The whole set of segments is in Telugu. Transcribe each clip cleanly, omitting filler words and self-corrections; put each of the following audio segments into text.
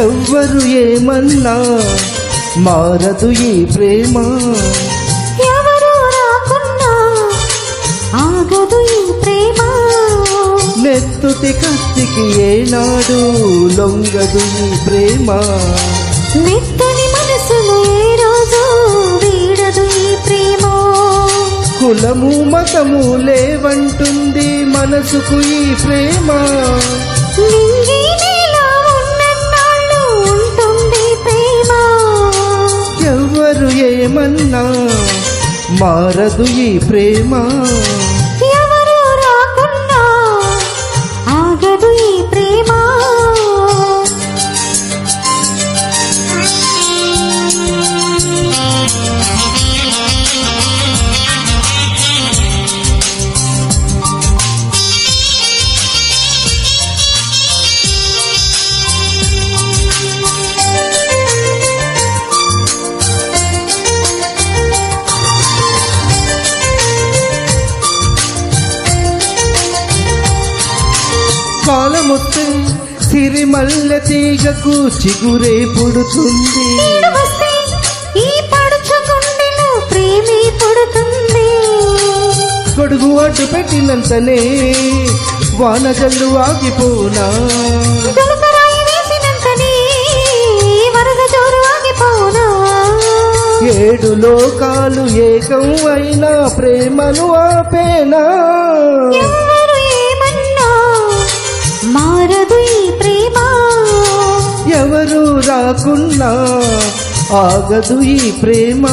ఎవ్వరు ఏమన్నా మారదు ఈ ప్రేమ, ఎవరు రాకున్నా ఆగదు ఈ ప్రేమ. నెత్తుటి కత్తికి ఏనాడు లొంగదు ఈ ప్రేమ, మెత్తని మనసులు ఏ రోజు వీడదు ఈ ప్రేమ. కులము మతము లేవంటుంది మనసుకు ఈ ప్రేమ, నింగి నేల ఉన్నన్నాళ్ళు ఉంటుంది ప్రేమ. ఎవ్వరు ఏమన్నా మారదు ఈ ప్రేమ, ఎవరు రాకున్నా ఆగదు ఈ ప్రేమ. కాలమొస్తే సిరిమల్లె తీగకు చిగురే పుడుతుంది, ఈ పడుచు గుండెలో ప్రేమే పుడుతుంది. గొడుగు అడ్డు పెట్టినంతనే వాన జల్లు ఆగిపోనా, గులకరాయి వేసినంతనే వరద జోరు ఆగిపోనా. ఏడు లోకాలు ఏకం అయినా ప్రేమను ఆపేనా, ఎవరు ఏమన్నా మారదు ఈ ప్రేమ, ఎవరు రాకున్నా ఆగదు ఈ ప్రేమ.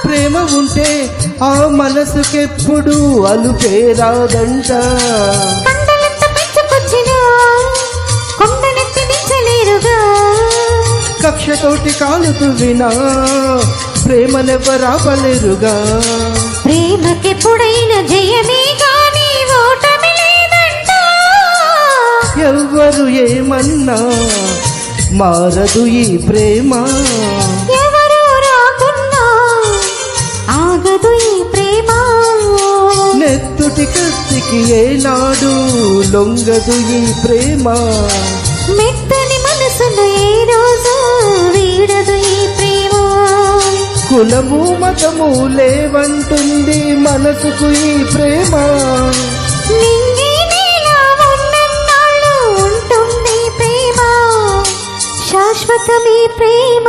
ప్రేమ ఉంటే ఆ మనసుకెప్పుడు అలుపే రాదంట, కక్షతోటి కాలుతువినా ప్రేమనెవరాపలేరుగా. ప్రేమకెప్పుడైనా జయమే గాని ఓటమి లేదంట. ఎవ్వరు ఏమన్నా మారదు ఈ ప్రేమ, ఎవరు రాకున్నా ఆగదు ఈ ప్రేమ. నెత్తుటి కత్తికి ఏనాడు లొంగదు ఈ ప్రేమ, మెత్తని మనసులు ఏ రోజు వీడదు ఈ ప్రేమ. కులము మతము లేవంటుంది మనసుకు ఈ ప్రేమ, నింగి నేల ఉన్నన్నాళ్ళు ఉంటుంది ప్రేమ, శాశ్వతమే ప్రేమ.